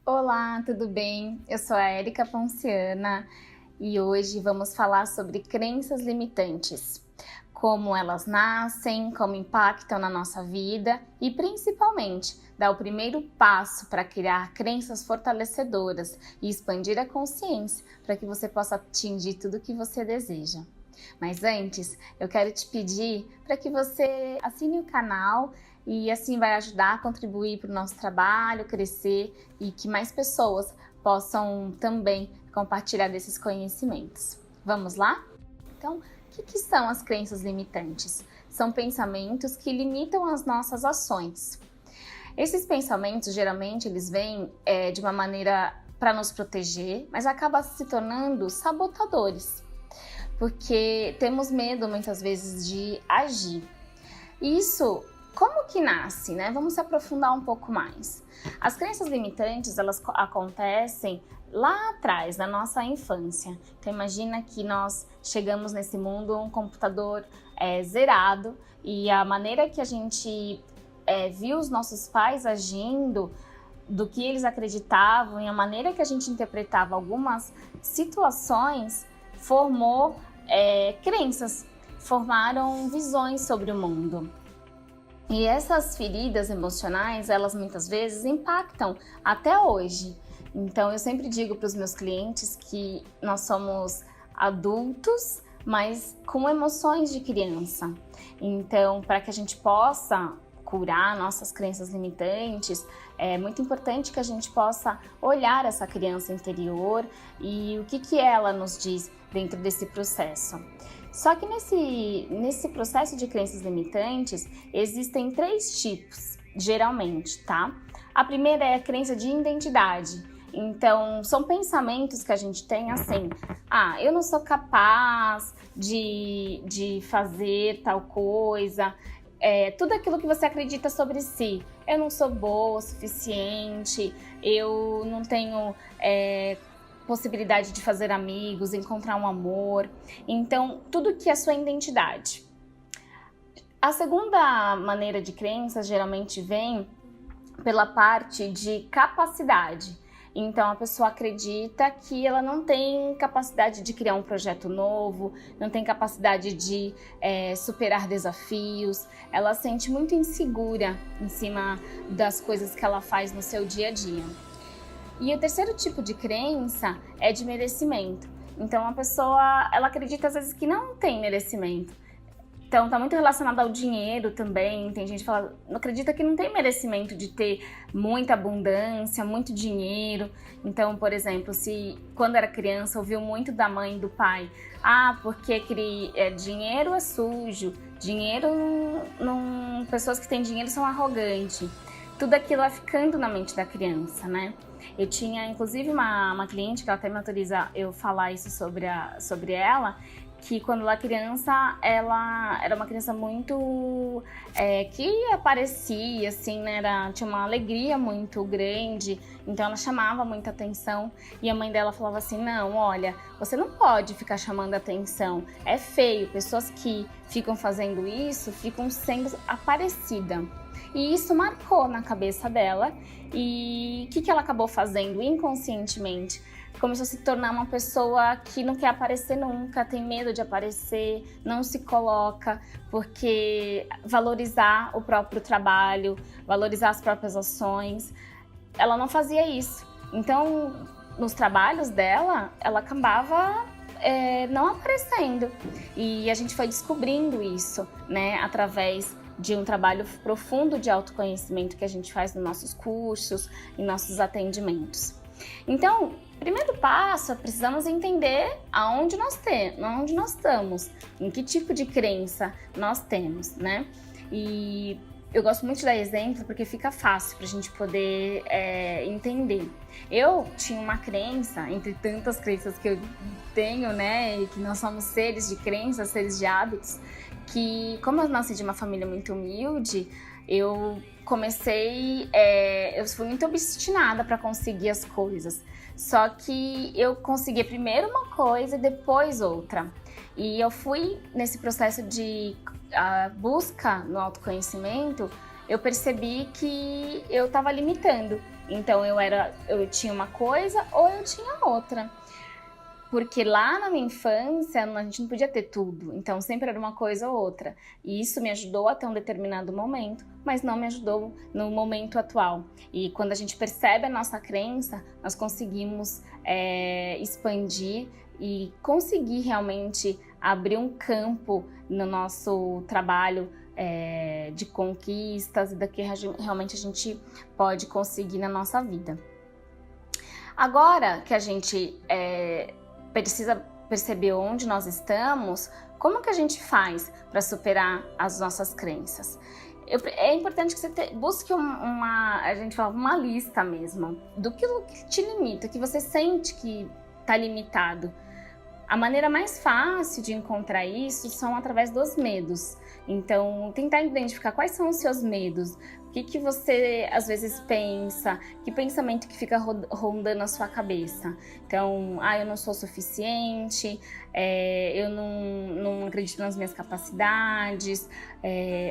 Olá, tudo bem? Eu sou a Érica Ponciana e hoje vamos falar sobre crenças limitantes, como elas nascem, como impactam na nossa vida e principalmente dar o primeiro passo para criar crenças fortalecedoras e expandir a consciência para que você possa atingir tudo o que você deseja. Mas antes, eu quero te pedir para que você assine o canal e assim vai ajudar a contribuir para o nosso trabalho, crescer e que mais pessoas possam também compartilhar desses conhecimentos. Vamos lá? Então, o que são as crenças limitantes? São pensamentos que limitam as nossas ações. Esses pensamentos, geralmente, eles vêm de uma maneira para nos proteger, mas acabam se tornando sabotadores, porque temos medo, muitas vezes, de agir. Isso, como que nasce, né? Vamos se aprofundar um pouco mais. As crenças limitantes, elas acontecem lá atrás, na nossa infância. Então imagina que nós chegamos nesse mundo, um computador zerado, e a maneira que a gente viu os nossos pais agindo, do que eles acreditavam e a maneira que a gente interpretava algumas situações, formou crenças, formaram visões sobre o mundo. E essas feridas emocionais, elas muitas vezes impactam até hoje. Então eu sempre digo para os meus clientes que nós somos adultos, mas com emoções de criança. Então, para que a gente possa curar nossas crenças limitantes, é muito importante que a gente possa olhar essa criança interior e o que ela nos diz dentro desse processo. Só que nesse processo de crenças limitantes, existem 3 tipos, geralmente, tá? A primeira é a crença de identidade. Então, são pensamentos que a gente tem assim: eu não sou capaz de fazer tal coisa. Tudo aquilo que você acredita sobre si. Eu não sou boa o suficiente, eu não tenho possibilidade de fazer amigos, encontrar um amor. Então, tudo que é sua identidade. A segunda maneira de crença geralmente vem pela parte de capacidade. Então, a pessoa acredita que ela não tem capacidade de criar um projeto novo, não tem capacidade de superar desafios. Ela se sente muito insegura em cima das coisas que ela faz no seu dia a dia. E o terceiro tipo de crença é de merecimento. Então, a pessoa, ela acredita às vezes que não tem merecimento. Então, está muito relacionado ao dinheiro também. Tem gente que fala, não acredita que não tem merecimento de ter muita abundância, muito dinheiro. Então, por exemplo, se quando era criança ouviu muito da mãe e do pai, porque dinheiro é sujo, dinheiro pessoas que têm dinheiro são arrogantes. Tudo aquilo vai ficando na mente da criança, né? Eu tinha, inclusive, uma cliente que ela até me autoriza eu falar isso sobre ela, que quando ela criança, ela era uma criança muito que aparecia, assim, né? Tinha uma alegria muito grande, então ela chamava muita atenção. E a mãe dela falava assim: não, olha, você não pode ficar chamando atenção, é feio, pessoas que ficam fazendo isso ficam sendo aparecida. E isso marcou na cabeça dela. E o que ela acabou fazendo inconscientemente? Começou a se tornar uma pessoa que não quer aparecer nunca, tem medo de aparecer, não se coloca, porque valorizar o próprio trabalho, valorizar as próprias ações, ela não fazia isso. Então, nos trabalhos dela, ela acabava não aparecendo. E a gente foi descobrindo isso, né, através de um trabalho profundo de autoconhecimento que a gente faz nos nossos cursos e nossos atendimentos. Então, primeiro passo, precisamos entender aonde nós estamos, em que tipo de crença nós temos, né? E eu gosto muito de dar exemplo porque fica fácil para a gente poder entender. Eu tinha uma crença, entre tantas crenças que eu tenho, né? E que nós somos seres de crenças, seres de hábitos, que como eu nasci de uma família muito humilde, eu fui muito obstinada para conseguir as coisas. Só que eu conseguia primeiro uma coisa e depois outra. E eu fui nesse processo de busca no autoconhecimento, eu percebi que eu estava limitando. Então eu tinha uma coisa ou eu tinha outra. Porque lá na minha infância a gente não podia ter tudo, então sempre era uma coisa ou outra. E isso me ajudou até um determinado momento, mas não me ajudou no momento atual. E quando a gente percebe a nossa crença, nós conseguimos expandir e conseguir realmente abrir um campo no nosso trabalho de conquistas e da que realmente a gente pode conseguir na nossa vida. Agora que a gente precisa perceber onde nós estamos, como que a gente faz para superar as nossas crenças? É importante que você busque a gente fala, uma lista mesmo do que te limita, que você sente que está limitado. A maneira mais fácil de encontrar isso são através dos medos. Então, tentar identificar quais são os seus medos, o que você às vezes pensa, que pensamento que fica rondando a sua cabeça. Então, eu não sou suficiente, eu não acredito nas minhas capacidades,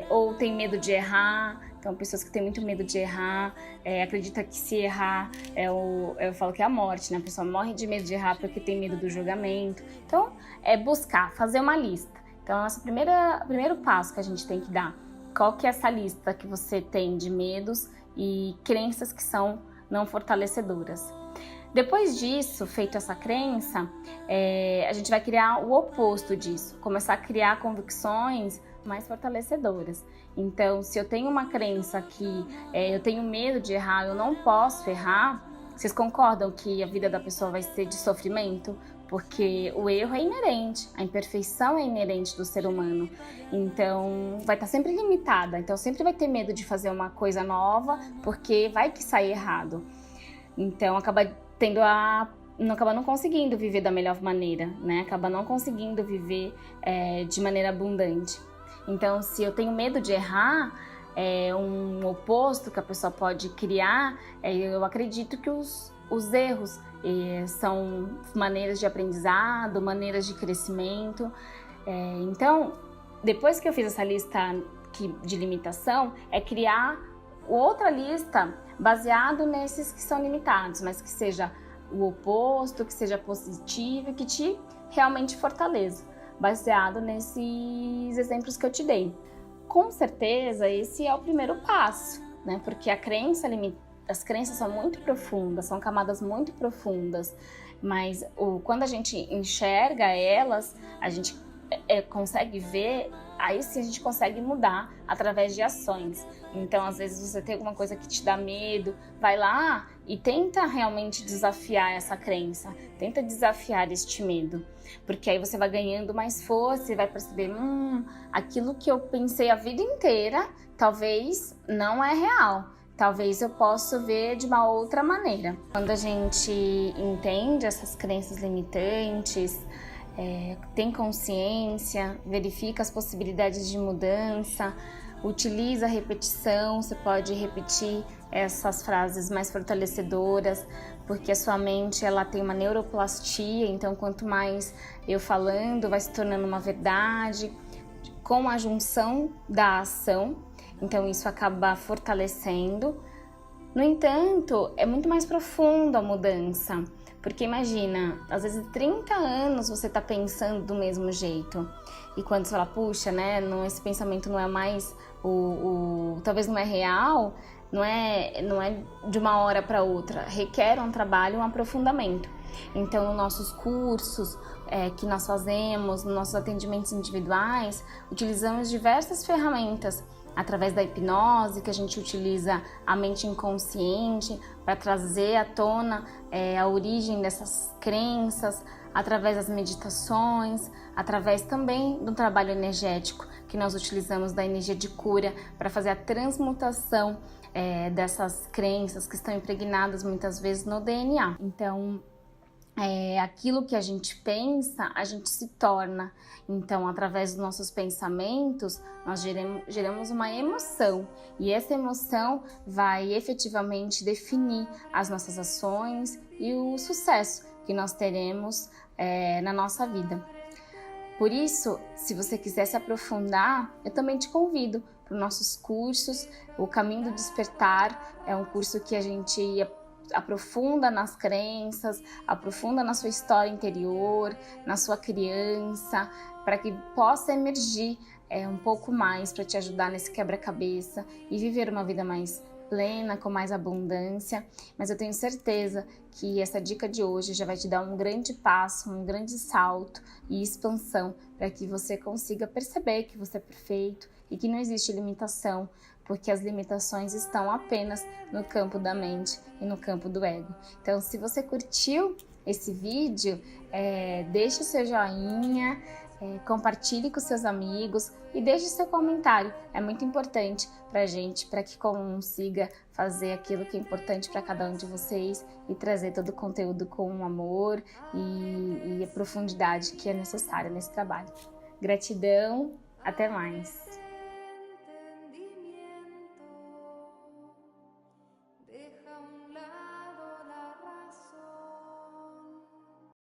ou tem medo de errar. Então, pessoas que têm muito medo de errar, acredita que se errar, eu falo que é a morte, né? A pessoa morre de medo de errar porque tem medo do julgamento. Então, é buscar, fazer uma lista. Então, o nosso primeiro passo que a gente tem que dar, qual que é essa lista que você tem de medos e crenças que são não fortalecedoras. Depois disso, feito essa crença, a gente vai criar o oposto disso, começar a criar convicções mais fortalecedoras. Então, se eu tenho uma crença que eu tenho medo de errar, eu não posso errar, vocês concordam que a vida da pessoa vai ser de sofrimento? Porque o erro é inerente, a imperfeição é inerente do ser humano. Então, vai estar sempre limitada. Então, sempre vai ter medo de fazer uma coisa nova, porque vai que sai errado. Então, acaba não conseguindo viver da melhor maneira, né? Acaba não conseguindo viver de maneira abundante. Então, se eu tenho medo de errar, um oposto que a pessoa pode criar, eu acredito que os erros são maneiras de aprendizado, maneiras de crescimento. Então, depois que eu fiz essa lista de limitação, criar outra lista baseado nesses que são limitados, mas que seja o oposto, que seja positivo e que te realmente fortaleça, baseado nesses exemplos que eu te dei. Com certeza, esse é o primeiro passo, né? Porque as crenças são muito profundas, são camadas muito profundas, mas quando a gente enxerga elas, a gente consegue ver, aí sim a gente consegue mudar através de ações. Então, às vezes você tem alguma coisa que te dá medo, vai lá e tenta realmente desafiar essa crença, tenta desafiar este medo, porque aí você vai ganhando mais força e vai perceber, aquilo que eu pensei a vida inteira, talvez não é real. Talvez eu possa ver de uma outra maneira. Quando a gente entende essas crenças limitantes, tem consciência, verifica as possibilidades de mudança, utiliza a repetição, você pode repetir essas frases mais fortalecedoras, porque a sua mente ela tem uma neuroplastia, então quanto mais eu falando, vai se tornando uma verdade, com a junção da ação, então isso acaba fortalecendo. No entanto, é muito mais profundo a mudança, porque imagina, às vezes 30 anos você tá pensando do mesmo jeito, e quando você fala, puxa, né, esse pensamento não é mais talvez não é real, não é de uma hora para outra, requer um trabalho, um aprofundamento. Então, nos nossos cursos que nós fazemos, nos nossos atendimentos individuais, utilizamos diversas ferramentas através da hipnose, que a gente utiliza a mente inconsciente para trazer à tona a origem dessas crenças, através das meditações, através também do trabalho energético, que nós utilizamos da energia de cura para fazer a transmutação dessas crenças que estão impregnadas muitas vezes no DNA. Então, aquilo que a gente pensa, a gente se torna. Então, através dos nossos pensamentos, nós geramos uma emoção. E essa emoção vai efetivamente definir as nossas ações e o sucesso que nós teremos na nossa vida. Por isso, se você quiser se aprofundar, eu também te convido para os nossos cursos. O Caminho do Despertar é um curso que a gente aprofunda nas crenças, aprofunda na sua história interior, na sua criança, para que possa emergir um pouco mais para te ajudar nesse quebra-cabeça e viver uma vida mais plena, com mais abundância. Mas eu tenho certeza que essa dica de hoje já vai te dar um grande passo, um grande salto e expansão para que você consiga perceber que você é perfeito e que não existe limitação, porque as limitações estão apenas no campo da mente e no campo do ego. Então, se você curtiu esse vídeo, deixe o seu joinha, compartilhe com seus amigos e deixe seu comentário. É muito importante pra gente, para que consiga fazer aquilo que é importante para cada um de vocês e trazer todo o conteúdo com amor e a profundidade que é necessária nesse trabalho. Gratidão, até mais!